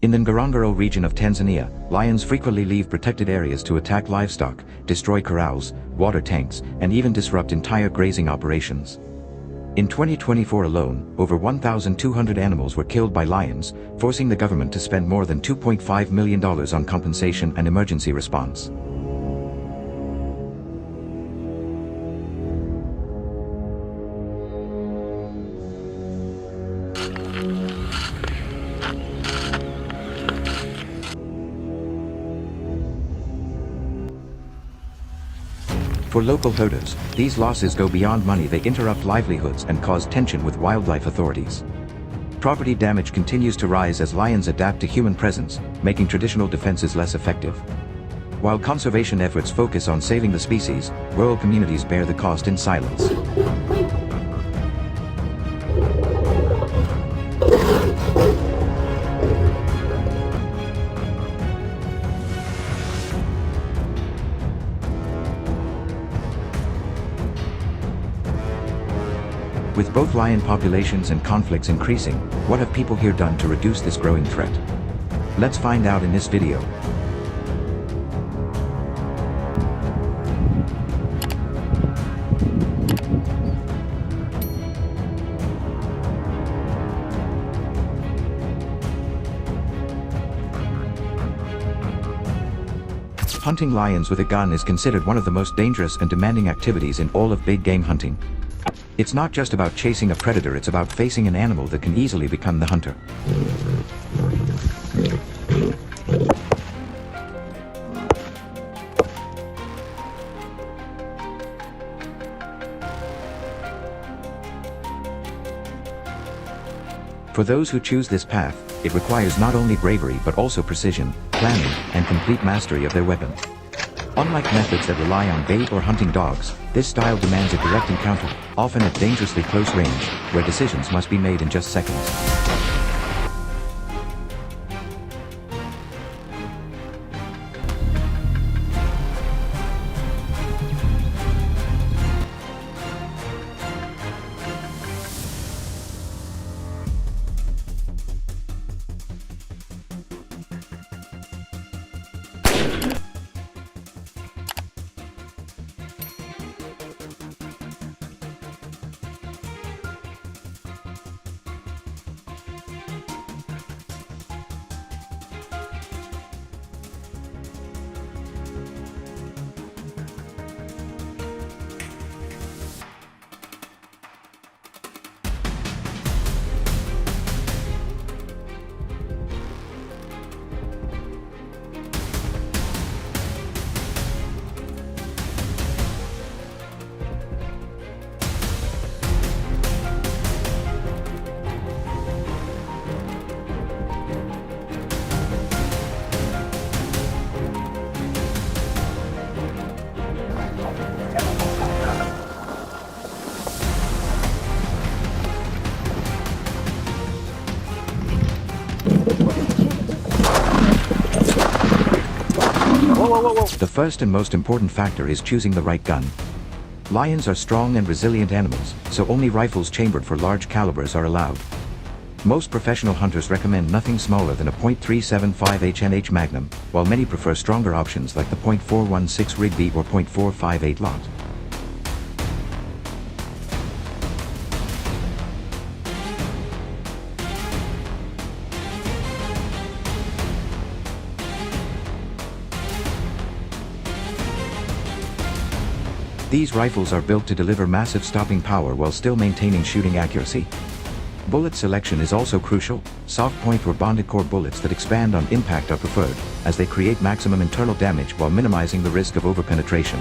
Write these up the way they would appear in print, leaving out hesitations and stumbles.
In the Ngorongoro region of Tanzania, lions frequently leave protected areas to attack livestock, destroy corrals, water tanks, and even disrupt entire grazing operations. In 2024 alone, over 1,200 animals were killed by lions, forcing the government to spend more than $2.5 million on compensation and emergency response. For local herders, these losses go beyond money. They interrupt livelihoods and cause tension with wildlife authorities. Property damage continues to rise as lions adapt to human presence, making traditional defenses less effective. While conservation efforts focus on saving the species, rural communities bear the cost in silence. With both lion populations and conflicts increasing, what have people here done to reduce this growing threat? Let's find out in this video. Hunting lions with a gun is considered one of the most dangerous and demanding activities in all of big game hunting. It's not just about chasing a predator, it's about facing an animal that can easily become the hunter. For those who choose this path, it requires not only bravery but also precision, planning, and complete mastery of their weapon. Unlike methods that rely on bait or hunting dogs, this style demands a direct encounter, often at dangerously close range, where decisions must be made in just seconds. The first and most important factor is choosing the right gun. Lions are strong and resilient animals, so only rifles chambered for large calibers are allowed. Most professional hunters recommend nothing smaller than a .375 HNH Magnum, while many prefer stronger options like the .416 Rigby or .458 Lot. These rifles are built to deliver massive stopping power while still maintaining shooting accuracy. Bullet selection is also crucial. Soft point or bonded core bullets that expand on impact are preferred, as they create maximum internal damage while minimizing the risk of overpenetration.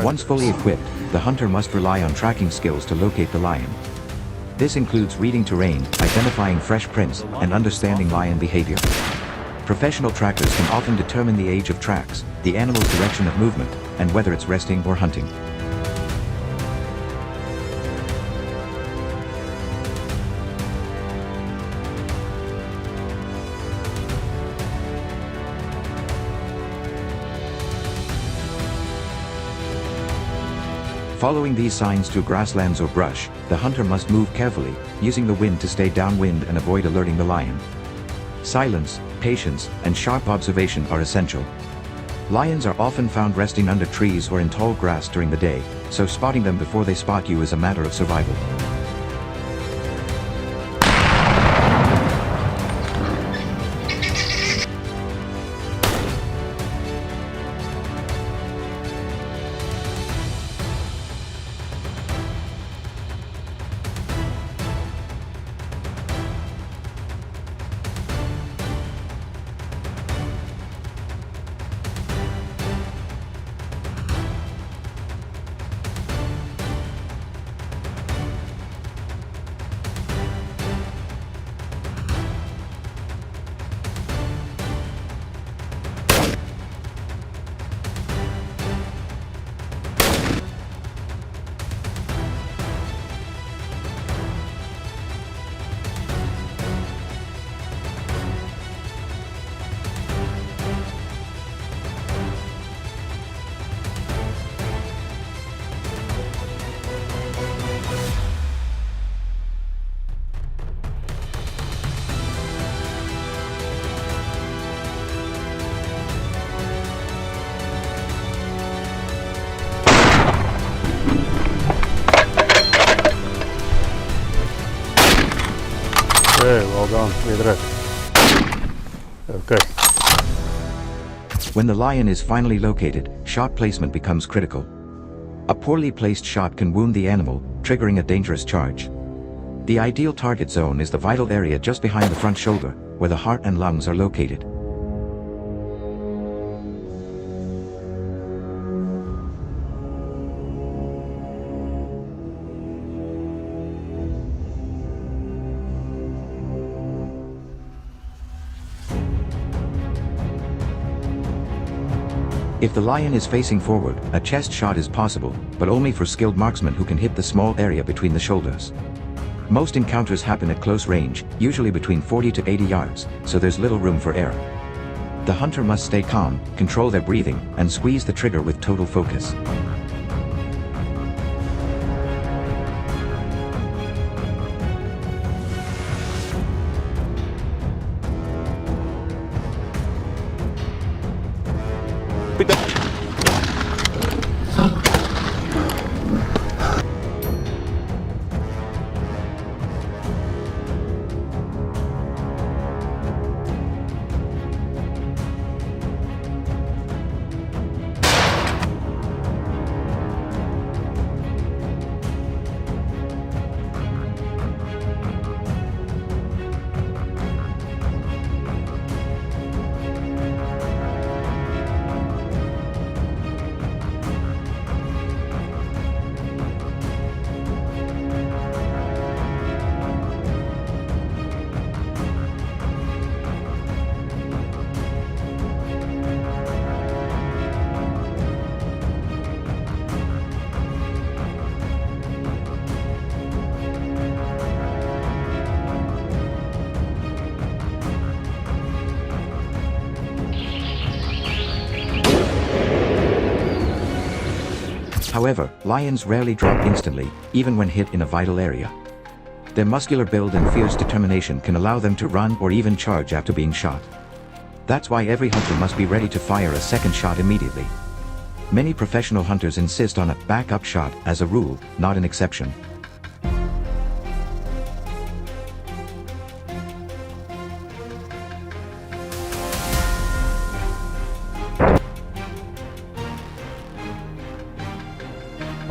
Once fully equipped, the hunter must rely on tracking skills to locate the lion. This includes reading terrain, identifying fresh prints, and understanding lion behavior. Professional trackers can often determine the age of tracks, the animal's direction of movement, and whether it's resting or hunting. Following these signs through grasslands or brush, the hunter must move carefully, using the wind to stay downwind and avoid alerting the lion. Silence, patience, and sharp observation are essential. Lions are often found resting under trees or in tall grass during the day, so spotting them before they spot you is a matter of survival. Okay, well done. Okay. When the lion is finally located, shot placement becomes critical. A poorly placed shot can wound the animal, triggering a dangerous charge. The ideal target zone is the vital area just behind the front shoulder, where the heart and lungs are located. If the lion is facing forward, a chest shot is possible, but only for skilled marksmen who can hit the small area between the shoulders. Most encounters happen at close range, usually between 40 to 80 yards, so there's little room for error. The hunter must stay calm, control their breathing, and squeeze the trigger with total focus. However, lions rarely drop instantly, even when hit in a vital area. Their muscular build and fierce determination can allow them to run or even charge after being shot. That's why every hunter must be ready to fire a second shot immediately. Many professional hunters insist on a backup shot as a rule, not an exception.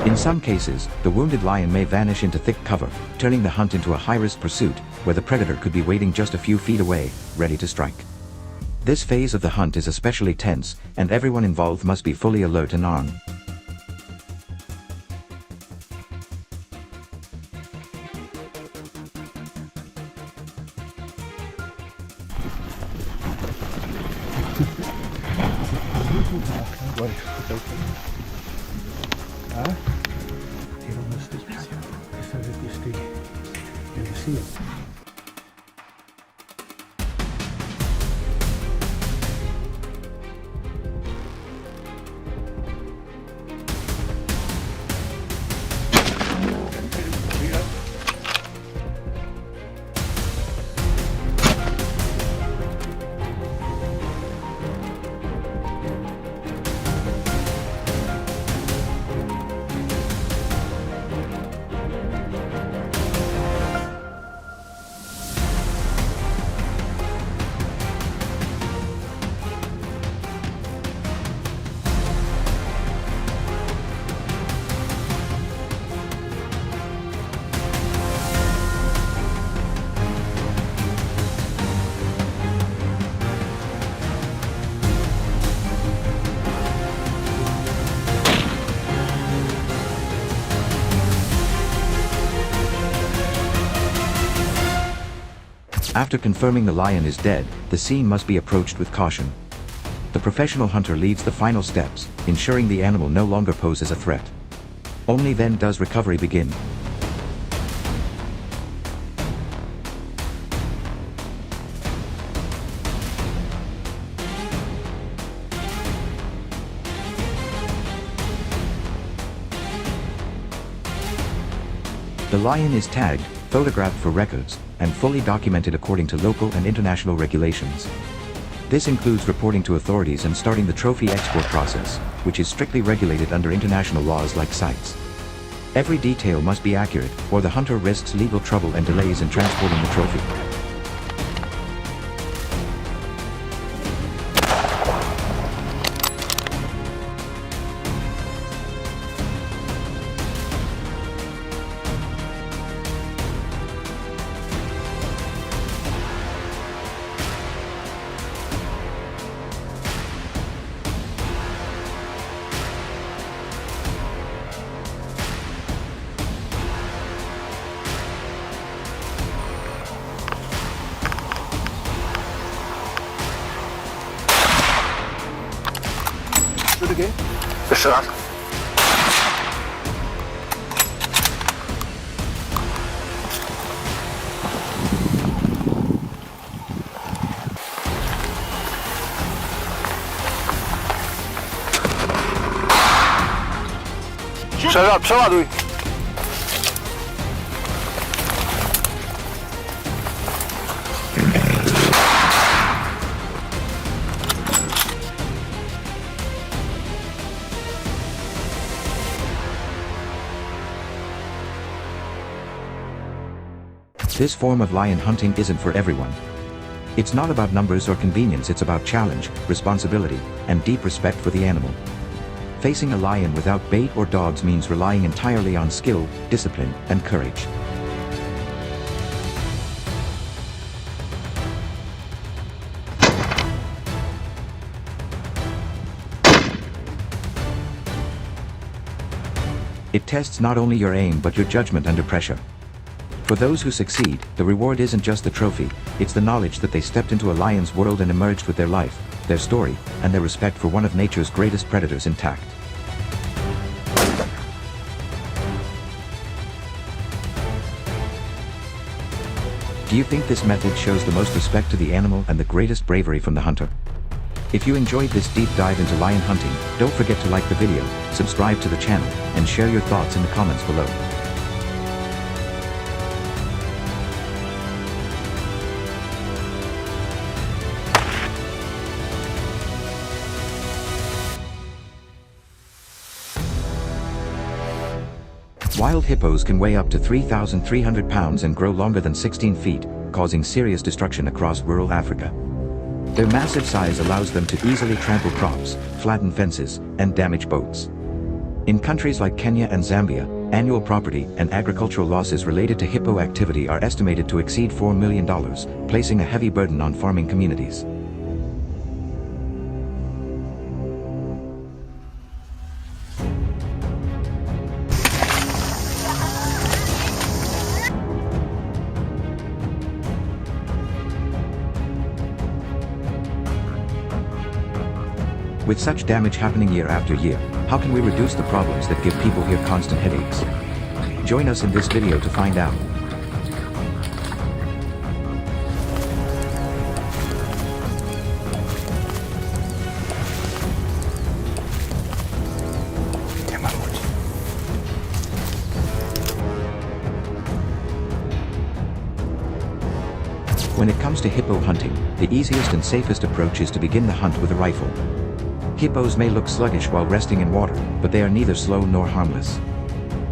In some cases, the wounded lion may vanish into thick cover, turning the hunt into a high-risk pursuit, where the predator could be waiting just a few feet away, ready to strike. This phase of the hunt is especially tense, and everyone involved must be fully alert and armed. Agora escuta o tá? Tira uma especial. Essa vez que eu descia. After confirming the lion is dead, the scene must be approached with caution. The professional hunter leads the final steps, ensuring the animal no longer poses a threat. Only then does recovery begin. The lion is tagged, photographed for records, and fully documented according to local and international regulations. This includes reporting to authorities and starting the trophy export process, which is strictly regulated under international laws like CITES. Every detail must be accurate, or the hunter risks legal trouble and delays in transporting the trophy. Do it again. Jeszcze raz. Przeładuj. This form of lion hunting isn't for everyone. It's not about numbers or convenience, it's about challenge, responsibility, and deep respect for the animal. Facing a lion without bait or dogs means relying entirely on skill, discipline, and courage. It tests not only your aim but your judgment under pressure. For those who succeed, the reward isn't just the trophy, it's the knowledge that they stepped into a lion's world and emerged with their life, their story, and their respect for one of nature's greatest predators intact. Do you think this method shows the most respect to the animal and the greatest bravery from the hunter? If you enjoyed this deep dive into lion hunting, don't forget to like the video, subscribe to the channel, and share your thoughts in the comments below. Wild hippos can weigh up to 3,300 pounds and grow longer than 16 feet, causing serious destruction across rural Africa. Their massive size allows them to easily trample crops, flatten fences, and damage boats. In countries like Kenya and Zambia, annual property and agricultural losses related to hippo activity are estimated to exceed $4 million, placing a heavy burden on farming communities. With such damage happening year after year, how can we reduce the problems that give people here constant headaches? Join us in this video to find out. When it comes to hippo hunting, the easiest and safest approach is to begin the hunt with a rifle. Hippos may look sluggish while resting in water, but they are neither slow nor harmless.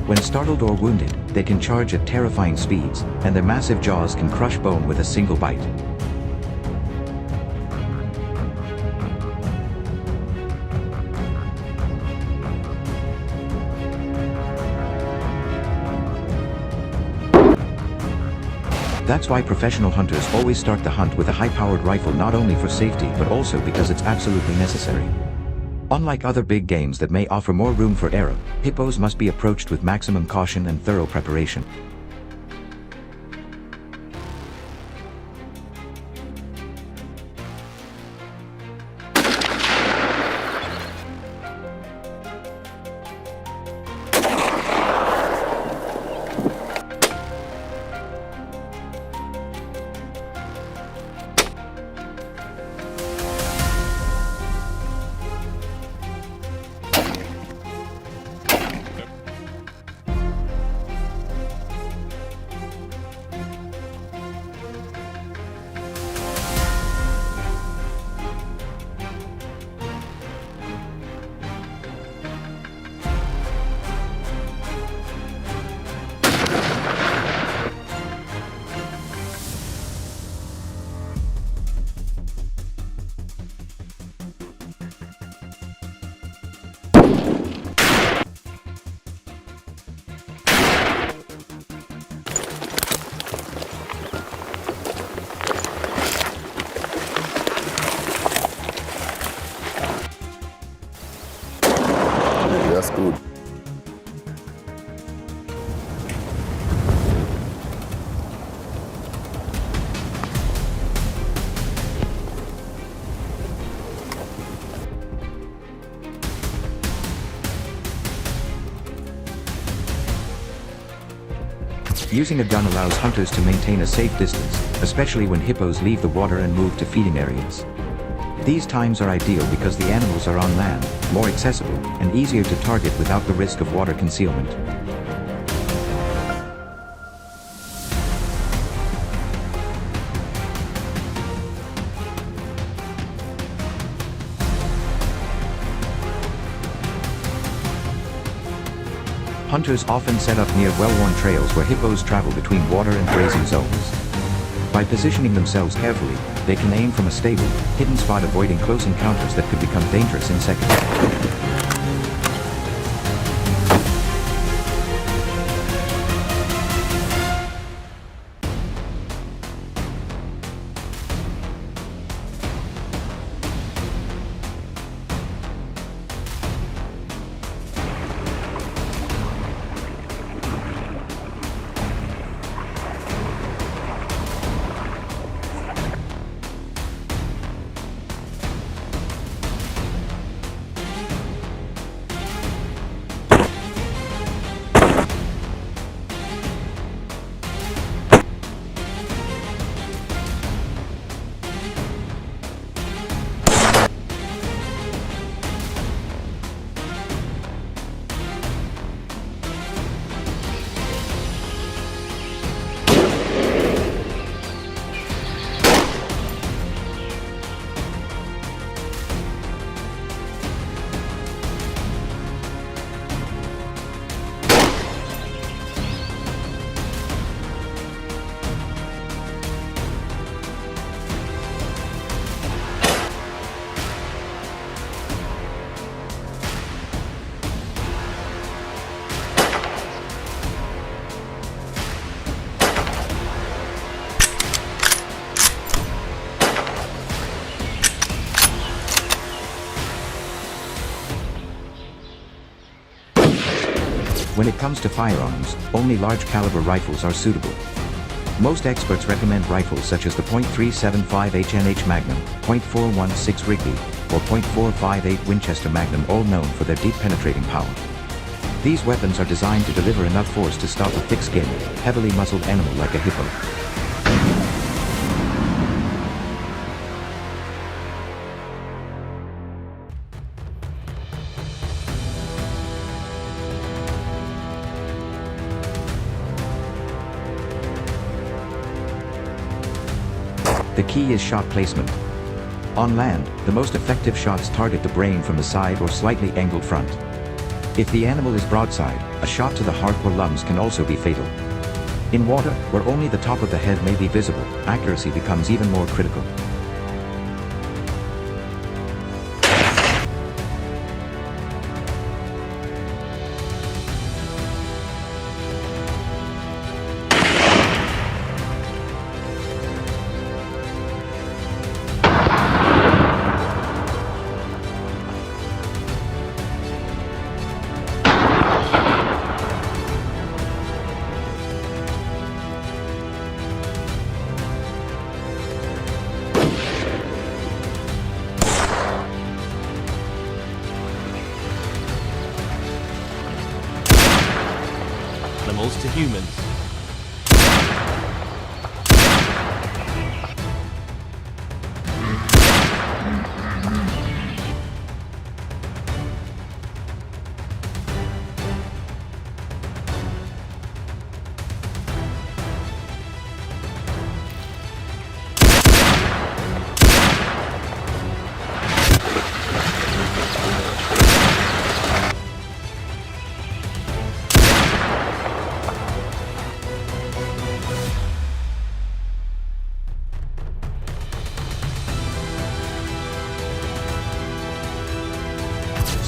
When startled or wounded, they can charge at terrifying speeds, and their massive jaws can crush bone with a single bite. That's why professional hunters always start the hunt with a high-powered rifle, not only for safety but also because it's absolutely necessary. Unlike other big games that may offer more room for error, hippos must be approached with maximum caution and thorough preparation. That's good. Using a gun allows hunters to maintain a safe distance, especially when hippos leave the water and move to feeding areas. These times are ideal because the animals are on land, more accessible, and easier to target without the risk of water concealment. Hunters often set up near well-worn trails where hippos travel between water and grazing zones. By positioning themselves carefully, they can aim from a stable, hidden spot, avoiding close encounters that could become dangerous in seconds. When it comes to firearms, only large caliber rifles are suitable. Most experts recommend rifles such as the .375 HNH Magnum, .416 Rigby, or .458 Winchester Magnum, all known for their deep penetrating power. These weapons are designed to deliver enough force to stop a thick-skinned, heavily muscled animal like a hippo. The key is shot placement. On land, the most effective shots target the brain from the side or slightly angled front. If the animal is broadside, a shot to the heart or lungs can also be fatal. In water, where only the top of the head may be visible, accuracy becomes even more critical. Animals to humans.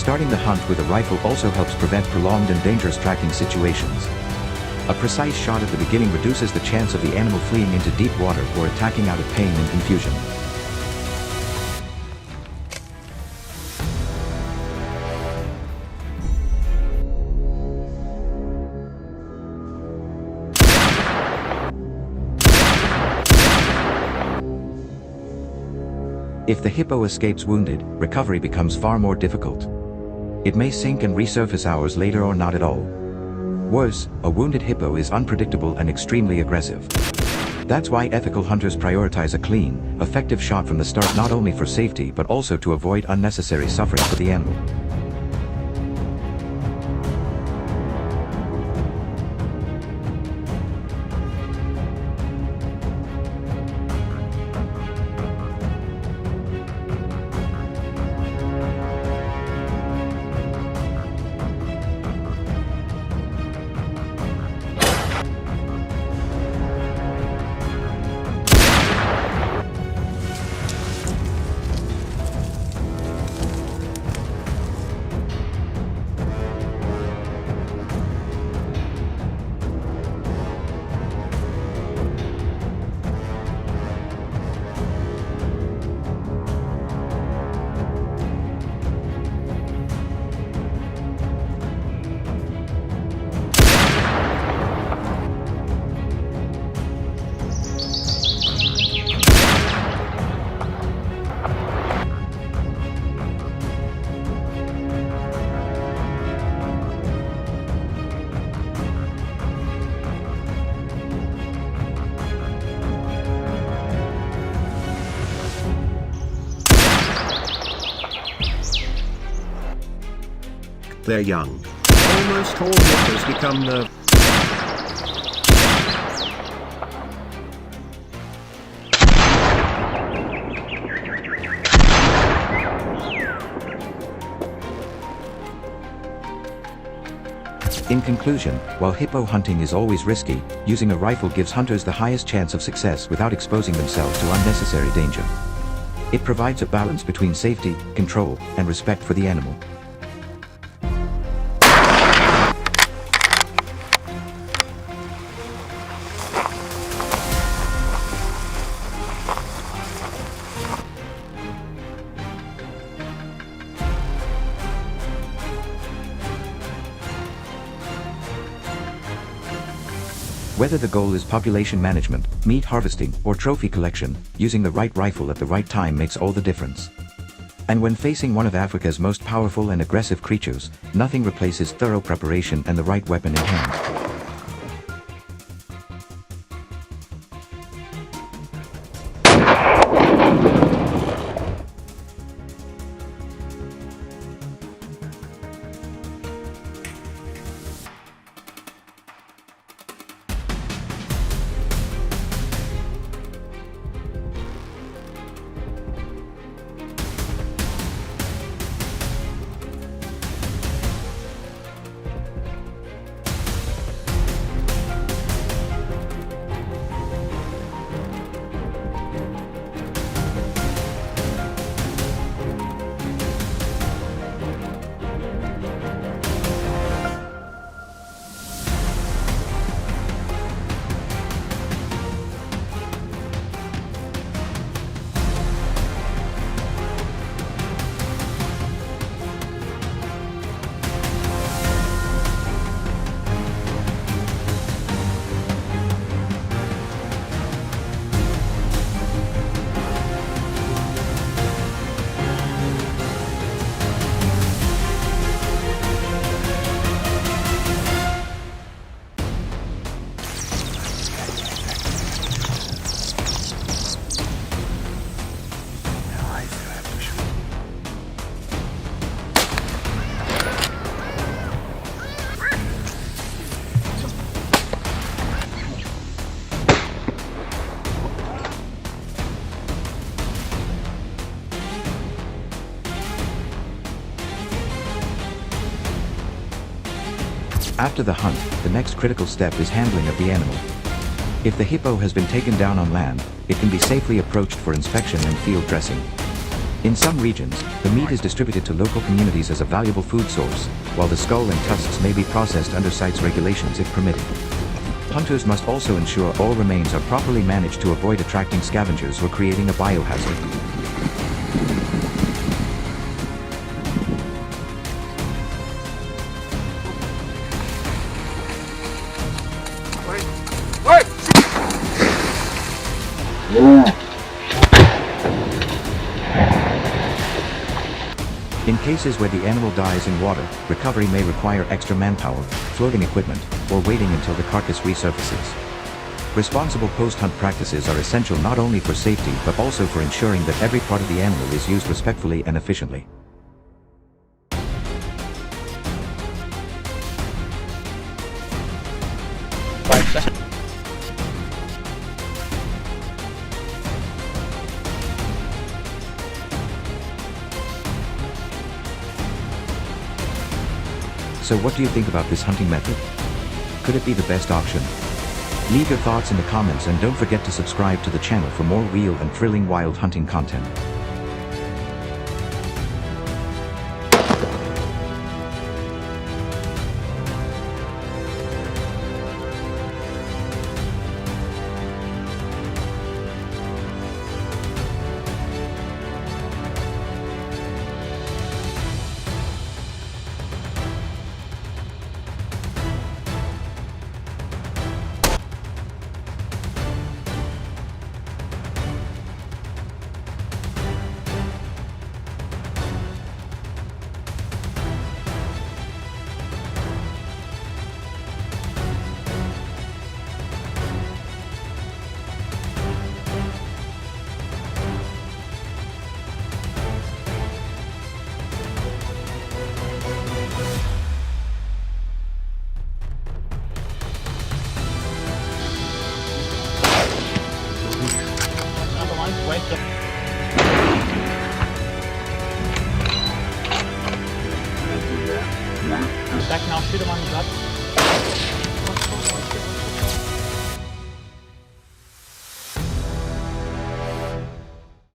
Starting the hunt with a rifle also helps prevent prolonged and dangerous tracking situations. A precise shot at the beginning reduces the chance of the animal fleeing into deep water or attacking out of pain and confusion. If the hippo escapes wounded, recovery becomes far more difficult. It may sink and resurface hours later or not at all. Worse, a wounded hippo is unpredictable and extremely aggressive. That's why ethical hunters prioritize a clean, effective shot from the start, not only for safety but also to avoid unnecessary suffering for the animal. They're young. Almost all hippos become nerve. In conclusion, while hippo hunting is always risky, using a rifle gives hunters the highest chance of success without exposing themselves to unnecessary danger. It provides a balance between safety, control, and respect for the animal. Whether the goal is population management, meat harvesting, or trophy collection, using the right rifle at the right time makes all the difference. And when facing one of Africa's most powerful and aggressive creatures, nothing replaces thorough preparation and the right weapon in hand. After the hunt, the next critical step is handling of the animal. If the hippo has been taken down on land, it can be safely approached for inspection and field dressing. In some regions, the meat is distributed to local communities as a valuable food source, while the skull and tusks may be processed under CITES regulations if permitted. Hunters must also ensure all remains are properly managed to avoid attracting scavengers or creating a biohazard. In cases where the animal dies in water, recovery may require extra manpower, floating equipment, or waiting until the carcass resurfaces. Responsible post-hunt practices are essential not only for safety but also for ensuring that every part of the animal is used respectfully and efficiently. So what do you think about this hunting method? Could it be the best option? Leave your thoughts in the comments and don't forget to subscribe to the channel for more real and thrilling wild hunting content. Back now, shoot him on the gut.